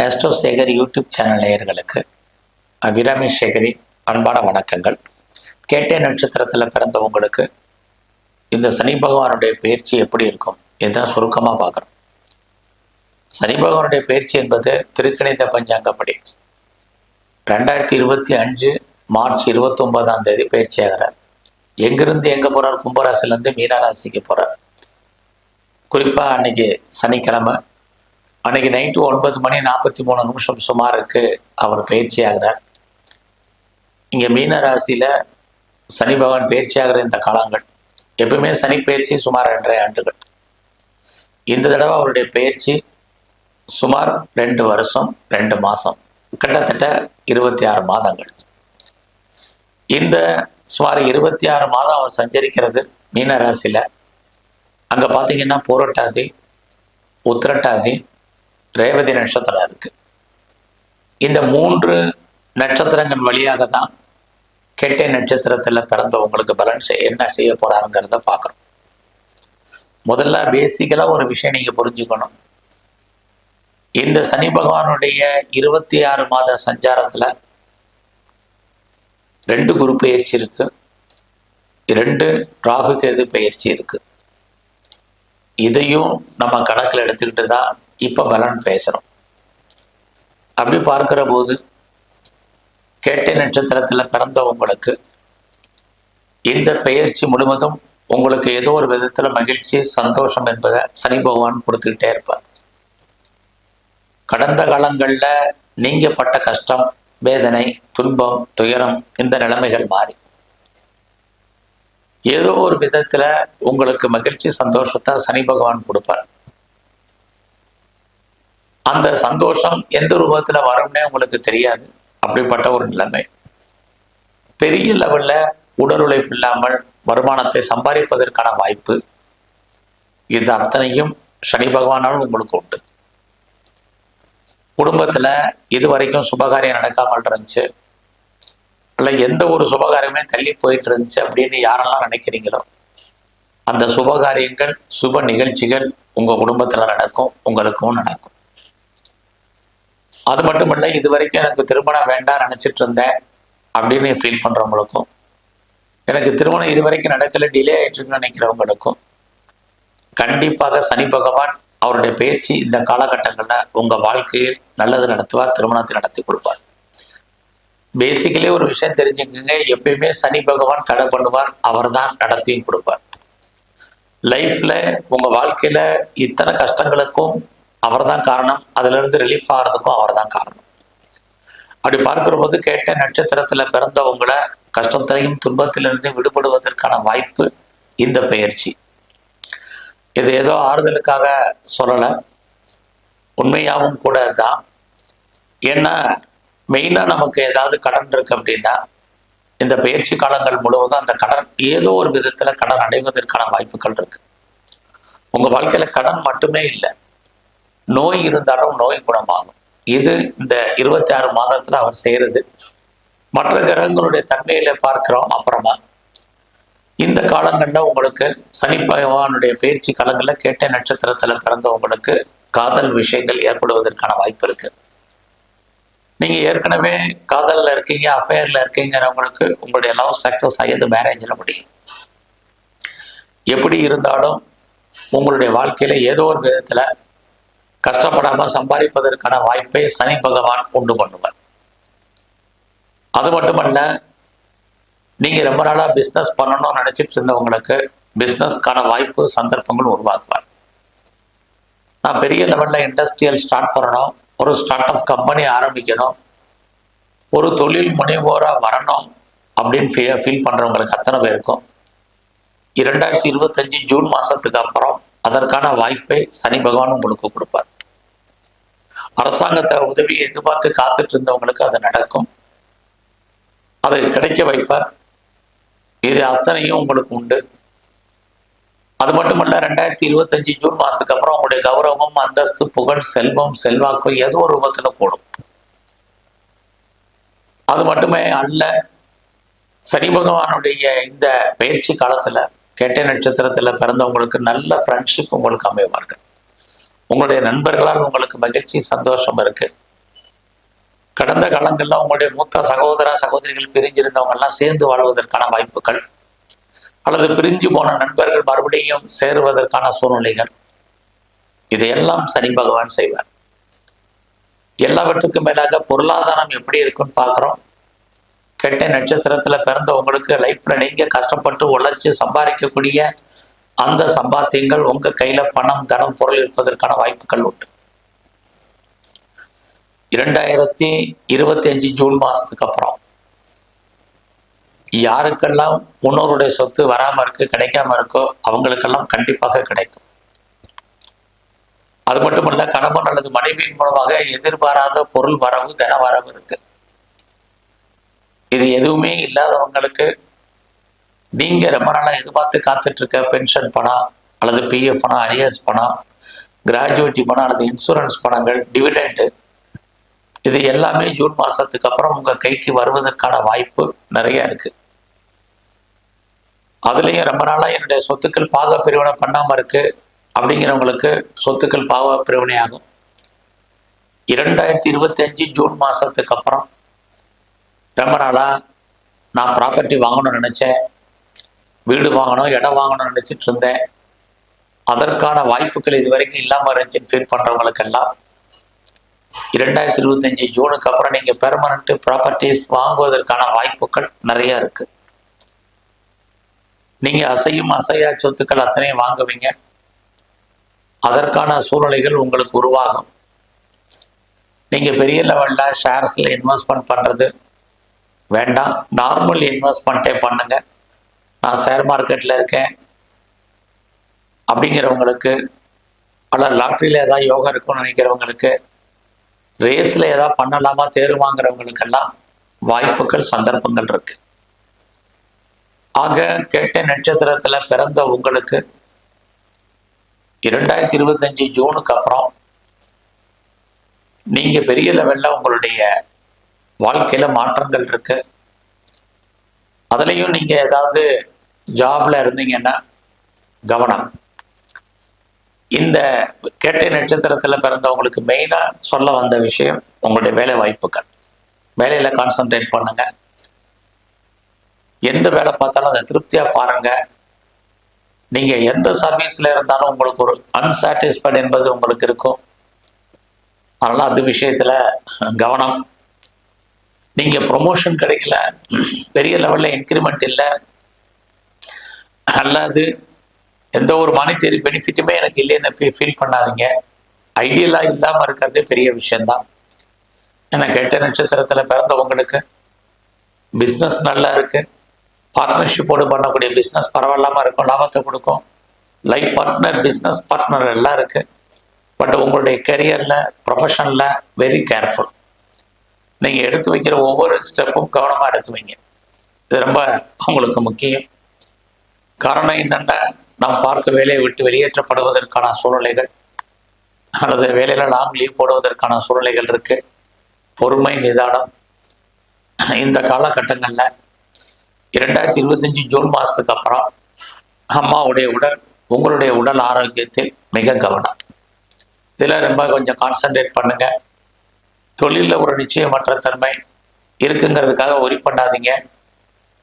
Astro Sekar YouTube channel நேயர்களுக்கு அபிராமி சேகரின் அன்பான வணக்கங்கள். கேட்டை நட்சத்திரத்தில் பிறந்தவங்களுக்கு இந்த சனி பகவானுடைய பயிற்சி எப்படி இருக்கும் இதுதான் சுருக்கமாக பார்க்குறோம். சனி பகவானுடைய பயிற்சி என்பது திருக்கணித பஞ்சாங்கப்படி 2025 மார்ச் 29 பயிற்சி ஆகிறார். எங்கிருந்து எங்கே போகிறார்? கும்பராசிலேருந்து மீனராசிக்கு போகிறார். குறிப்பாக அன்னைக்கு சனிக்கிழமை அன்னைக்கு நைட்டு 9:43 சுமாருக்கு அவர் பயிற்சி ஆகிறார். இங்கே மீன ராசியில் சனி பகவான் பயிற்சி ஆகிற இந்த காலங்கள் எப்பவுமே சனி பயிற்சி சுமார் 2.5 ஆண்டுகள். இந்த தடவை அவருடைய பயிற்சி சுமார் 2 வருஷம் 2 மாதம், கிட்டத்தட்ட 26 மாதங்கள். இந்த சுமார் 26 மாதம் அவர் சஞ்சரிக்கிறது மீன ராசியில். அங்கே பார்த்தீங்கன்னா பூரட்டாதி, உத்திரட்டாதி, ரேவதி நட்சத்திரம் இருக்கு. இந்த 3 நட்சத்திரங்கள் வழியாக தான் கேட்டை நட்சத்திரத்தில் பிறந்தவங்களுக்கு பலன் என்ன செய்ய போறாருங்கிறத பார்க்குறோம். முதல்ல பேசிக்கலாக ஒரு விஷயம் நீங்க புரிஞ்சுக்கணும். இந்த சனி பகவானுடைய 26 மாத சஞ்சாரத்துல 2 குரு பயிற்சி இருக்கு, 2 ராகு கேது பயிற்சி இருக்கு. இதையும் நம்ம கணக்கில் எடுத்துக்கிட்டு தான் இப்போ பலன் பேசுகிறோம். அப்படி பார்க்கிற போது கேட்டை நட்சத்திரத்தில் பிறந்தவங்களுக்கு இந்த பெயர்ச்சி முழுவதும் உங்களுக்கு ஏதோ ஒரு விதத்தில் மகிழ்ச்சி சந்தோஷம் என்பதை சனி பகவான் கொடுத்துக்கிட்டே இருப்பார். கடந்த காலங்களில் நீங்க பட்ட கஷ்டம், வேதனை, துன்பம், துயரம், இந்த நிலைமைகள் மாறி ஏதோ ஒரு விதத்துல உங்களுக்கு மகிழ்ச்சி சந்தோஷத்தை சனி பகவான் கொடுப்பார். அந்த சந்தோஷம் எந்த ரூபத்துல வரும்னே உங்களுக்கு தெரியாது. அப்படிப்பட்ட ஒரு நிலைமை. பெரிய லெவல்ல உடல் உழைப்பு இல்லாமல் வருமானத்தை சம்பாதிப்பதற்கான வாய்ப்பு, இது அத்தனையும் சனி பகவானால் உங்களுக்கு உண்டு. குடும்பத்துல இதுவரைக்கும் சுபகாரியம் நடக்காமல் இருந்துச்சு, அல்ல எந்த ஒரு சுபகாரியமே தள்ளி போயிட்டு இருந்துச்சு அப்படின்னு யாரெல்லாம் நினைக்கிறீங்களோ அந்த சுபகாரியங்கள், சுப நிகழ்ச்சிகள் உங்க குடும்பத்துல நடக்கும், உங்களுக்கும் நடக்கும். அது மட்டும் இல்லை, இது வரைக்கும் எனக்கு திருமணம் வேண்டாம் நினைச்சிட்டு இருந்தேன் அப்படின்னு ஃபீல் பண்றவங்களுக்கும், எனக்கு திருமணம் இது வரைக்கும் நடக்கல, டிலே ஆயிட்டு இருக்குன்னு நினைக்கிறவங்களுக்கும் கண்டிப்பாக சனி பகவான் அவருடைய பயிற்சி இந்த காலகட்டங்களில் உங்க வாழ்க்கையில் நல்லது நடத்துவார், திருமணத்தை நடத்தி கொடுப்பார். பேசிக்கலி ஒரு விஷயம் தெரிஞ்சுக்கோங்க, எப்பயுமே சனி பகவான் தடை பண்ணுவார், அவர் தான் நடத்தியும் கொடுப்பார். லைஃப்ல உங்க வாழ்க்கையில இத்தனை கஷ்டங்களுக்கும் அவர் தான் காரணம், அதுல இருந்து ரிலீஃப் ஆகிறதுக்கும் அவர் தான் காரணம். அப்படி பார்க்கிற போது கேட்ட நட்சத்திரத்துல பிறந்தவங்களை கஷ்டத்தையும் துன்பத்திலிருந்து விடுபடுவதற்கான வாய்ப்பு இந்த பயிற்சி. இது ஏதோ ஆறுதலுக்காக சொல்லலை, உண்மையாகவும் கூட தான். ஏன்னா மெயினா நமக்கு ஏதாவது கடன் இருக்கு அப்படின்னா இந்த பயிற்சி காலங்கள் முழுவதும் அந்த கடன் ஏதோ ஒரு விதத்துல கடன் அடைவதற்கான வாய்ப்புகள் இருக்கு. உங்க வாழ்க்கையில கடன் மட்டுமே இல்லை, நோய் இருந்தாலும் நோய் குணமாகும். இது இந்த 26 மாதத்துல அவர் செய்யறது. மற்ற கிரகங்களுடைய தன்மையில பார்க்கிறோம். அப்புறமா இந்த காலங்கள்ல உங்களுக்கு சனி பகவானுடைய பயிற்சி காலங்கள்ல கேட்ட நட்சத்திரத்துல பிறந்தவங்களுக்கு காதல் விஷயங்கள் ஏற்படுவதற்கான வாய்ப்பு இருக்கு. நீங்க ஏற்கனவே காதல்ல இருக்கீங்க, அஃபேர்ல இருக்கீங்கிறவங்களுக்கு உங்களுடைய லவ் சக்சஸ் ஆகியது மேரேஜ்ல முடியும். எப்படி இருந்தாலும் உங்களுடைய வாழ்க்கையில ஏதோ ஒரு விதத்துல கஷ்டப்படாம சம்பாதிப்பதற்கான வாய்ப்பை சனி பகவான் உண்டு பண்ணுவார். அது மட்டுமல்ல, நீங்க ரொம்ப நாளா பிஸ்னஸ் பண்ணணும்னு நினைச்சிட்டு இருந்தவங்களுக்கு பிஸ்னஸ்க்கான வாய்ப்பு சந்தர்ப்பங்கள் உருவாக்குவார். நான் பெரிய லெவல்ல இண்டஸ்ட்ரியல் ஸ்டார்ட் பண்ணணும், ஒரு ஸ்டார்ட் அப் கம்பெனி ஆரம்பிக்கணும், ஒரு தொழில் முனைவோரா வரணும் அப்படின்னு ஃபீல் பண்றவங்களுக்கு அத்தனை பேருக்கும் 2025 ஜூன் மாசத்துக்கு அப்புறம் அதற்கான வாய்ப்பை சனி பகவான் உங்களுக்கு கொடுப்பார். அரசாங்கத்தை உதவியை எதிர்பார்த்து காத்துட்டு இருந்தவங்களுக்கு அது நடக்கும், அதை கிடைக்க வைப்பார். இது அத்தனையும் உங்களுக்கு உண்டு. அது மட்டுமல்ல, 2025 ஜூன் மாசத்துக்கு அப்புறம் உங்களுடைய கௌரவம், அந்தஸ்து, புகழ், செல்வம், செல்வாக்கு ஏதோ ஒரு ரூபத்துல கூடும். அது மட்டுமே அல்ல, சனி பகவானுடைய இந்த பயிற்சி காலத்துல கேட்டை நட்சத்திரத்துல பிறந்தவங்களுக்கு நல்ல ஃப்ரெண்ட்ஷிப் உங்களுக்கு அமைவார்கள். உங்களுடைய நண்பர்களால் உங்களுக்கு மகிழ்ச்சி சந்தோஷம் இருக்கு. கடந்த காலங்களில் உங்களுடைய மூத்த சகோதர சகோதரிகள் பிரிஞ்சிருந்தவங்க எல்லாம் சேர்ந்து வாழ்வதற்கான வாய்ப்புகள், அல்லது பிரிஞ்சு போன நண்பர்கள் மறுபடியும் சேருவதற்கான சூழ்நிலைகள், இதையெல்லாம் சனி பகவான் செய்வார். எல்லாவற்றுக்கும் மேலாக பொருளாதாரம் எப்படி இருக்குன்னு பார்க்குறோம். கெட்ட நட்சத்திரத்துல பிறந்த உங்களுக்கு லைஃப்ல நீங்க கஷ்டப்பட்டு உழைச்சு சம்பாதிக்கக்கூடிய அந்த சம்பாத்தியங்கள் உங்க கையில பணம், தனம், பொருள் இருப்பதற்கான வாய்ப்புகள் உண்டு. 2025 ஜூன் மாசத்துக்கு அப்புறம் யாருக்கெல்லாம் முன்னோருடைய சொத்து வராம இருக்கு, கிடைக்காம இருக்கோ அவங்களுக்கெல்லாம் கண்டிப்பாக கிடைக்கும். அது மட்டுமல்ல, கணவன் அல்லது மனைவியின் மூலமாக எதிர்பாராத பொருள் வரவு, தன வரவு இருக்கு. இது எதுவுமே இல்லாதவங்களுக்கு நீங்க ரொம்ப நாளா எதிர்பார்த்து காத்துட்டு இருக்க பென்ஷன் பணம் அல்லது பிஎஃப் பணம், அரியர்ஸ் பணம், கிராஜுவேட்டி பணம் அல்லது இன்சூரன்ஸ் பணங்கள், டிவிடெண்ட், இது எல்லாமே ஜூன் மாசத்துக்கு அப்புறம் உங்க கைக்கு வருவதற்கான வாய்ப்பு நிறைய இருக்கு. அதுலயும் ரொம்ப நாளா என்னுடைய சொத்துக்கள் பாக பிரிவினை பண்ணாம இருக்கு அப்படிங்கிறவங்களுக்கு சொத்துக்கள் பாக பிரிவினை ஆகும். 2025 ஜூன் மாசத்துக்கு அப்புறம் ரொம்ப நாளா நான் ப்ராப்பர்ட்டி வாங்கணும்னு நினைச்சேன், வீடு வாங்கணும், இடம் வாங்கணும்னு நினைச்சிட்டு இருந்தேன், அதற்கான வாய்ப்புகள் இது வரைக்கும் இல்லாம இருந்துச்சுன்னு ஃபீல் பண்றவங்களுக்கெல்லாம் 2025 ஜூனுக்கு அப்புறம் நீங்க பெர்மனன்ட் ப்ராப்பர்ட்டிஸ் வாங்குவதற்கான வாய்ப்புகள் நிறைய இருக்கு. நீங்க அசையும் அசையா சொத்துக்கள் அத்தனையும் வாங்குவீங்க. அதற்கான சூழ்நிலைகள் உங்களுக்கு உருவாகும். நீங்க பெரிய லெவல்ல ஷேர்ஸ்ல இன்வெஸ்ட்மெண்ட் பண்றது வேண்டாம், நார்மல் இன்வெஸ்ட்மெண்ட்டே பண்ணுங்க. நான் ஷேர் மார்க்கெட்ல இருக்கேன் அப்படிங்கிறவங்களுக்கு, அல்ல லாட்ரியில ஏதாவது யோகம் இருக்கும்னு நினைக்கிறவங்களுக்கு, ரேஸ்ல ஏதாவது பண்ணலாமா தேர்வு வாங்குறவங்களுக்கெல்லாம் வாய்ப்புகள், சந்தர்ப்பங்கள் இருக்கு. ஆக கேட்ட நட்சத்திரத்துல பிறந்த உங்களுக்கு 2025 ஜூனுக்கு அப்புறம் நீங்க பெரிய லெவல்ல உங்களுடைய வாழ்க்கையில மாற்றங்கள் இருக்கு. அதுலயும் நீங்க ஏதாவது ஜாப்ல இருந்தீங்கன்னா கவனம். இந்த கேட்டை நட்சத்திரத்துல பிறந்தவங்களுக்கு மெயினா சொல்ல வந்த விஷயம் உங்களுடைய வேலை வாய்ப்புகள். வேலையில கான்சென்ட்ரேட் பண்ணுங்க. எந்த வேலை பார்த்தாலும் அதை திருப்தியா பாருங்க. நீங்க எந்த சர்வீஸ்ல இருந்தாலும் உங்களுக்கு ஒரு அன்சாட்டிஸ்ஃபைட் என்பது உங்களுக்கு இருக்கும். அதனால அது விஷயத்துல கவனம். நீங்க ப்ரொமோஷன் கிடைக்கல, பெரிய லெவல்ல இன்க்ரிமெண்ட் இல்லை, அல்லது எந்த ஒரு மானிட்டரி பெனிஃபிட்டுமே எனக்கு இல்லைன்னு ஃபீல் பண்ணாதீங்க. ஐடியலா இல்லாம இருக்கிறதே பெரிய விஷயம்தான். ஏன்னா கேட்ட நட்சத்திரத்துல பிறந்தவங்களுக்கு பிஸ்னஸ் நல்லா இருக்கு, பார்ட்னர்ஷிப்போடு பண்ணக்கூடிய பிஸ்னஸ் பரவாயில்லாம இருக்கும், லாபத்தை கொடுக்கும். லைஃப் பார்ட்னர், பிஸ்னஸ் பார்ட்னர் எல்லாம் இருக்கு. பட் உங்களுடைய கெரியர்ல, ப்ரொஃபஷன்ல வெரி கேர்ஃபுல். நீங்க எடுத்து வைக்கிற ஒவ்வொரு ஸ்டெப்பும் கவனமா எடுத்து வைங்க. இது ரொம்ப உங்களுக்கு முக்கியம். காரணம் என்னன்னா, நாம் பார்க்க வேலையை விட்டு வெளியேற்றப்படுவதற்கான சூழ்நிலைகள் அல்லது வேலையில லாங் லீவ் போடுவதற்கான சூழ்நிலைகள் இருக்கு. பொறுமை, நிதானம். இந்த காலகட்டங்கள்ல 2025 ஜூன் மாசத்துக்கு அப்புறம் அம்மாவுடைய உடல், உங்களுடைய உடல் ஆரோக்கியத்தில் மிக கவனம். இதுல ரொம்ப கொஞ்சம் கான்சன்ட்ரேட் பண்ணுங்க. தொழிலில் ஒரு நிச்சயமற்ற தன்மை இருக்குங்கிறதுக்காக ஒரி பண்ணாதீங்க.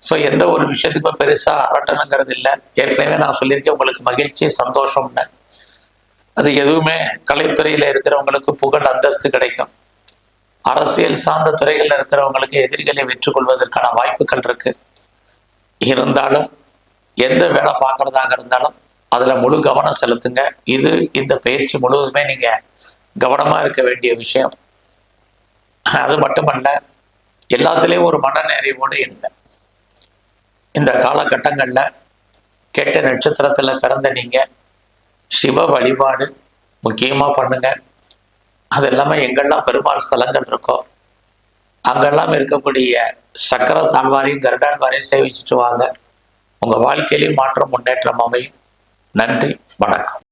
ஸோ எந்த ஒரு விஷயத்துக்கும் பெருசாக அரட்டணுங்கிறது இல்லை. ஏற்கனவே நான் சொல்லியிருக்கேன், உங்களுக்கு மகிழ்ச்சி, சந்தோஷம்னு. அது எதுவுமே கலைத்துறையில் இருக்கிறவங்களுக்கு புகழ், அந்தஸ்து கிடைக்கும். அரசியல் சார்ந்த துறைகளில் இருக்கிறவங்களுக்கு எதிரிகளை வெற்றி கொள்வதற்கான வாய்ப்புகள் இருக்கு. இருந்தாலும் எந்த வேலை பார்க்கறதாக இருந்தாலும் அதுல முழு கவனம் செலுத்துங்க. இது இந்த பயிற்சி முழுவதுமே நீங்க கவனமா இருக்க வேண்டிய விஷயம். அது மட்டுமல்ல, எல்லாத்துலேயும் ஒரு மனநிறைவோடு இருங்க. இந்த காலகட்டங்கள்ல கேட்ட நட்சத்திரத்துல பிறந்த நீங்க சிவ வழிபாடு முக்கியமா பண்ணுங்க. அது இல்லாம எங்கெல்லாம் பெருமாள் ஸ்தலங்கள் இருக்கோ அங்கெல்லாம் இருக்கக்கூடிய சக்கர தாழ்வாரையும் கருடாழ்வாரையும் சேவிச்சுட்டு வாங்க. உங்க வாழ்க்கையிலையும் மாற்றம், முன்னேற்றம் அமையும். நன்றி, வணக்கம்.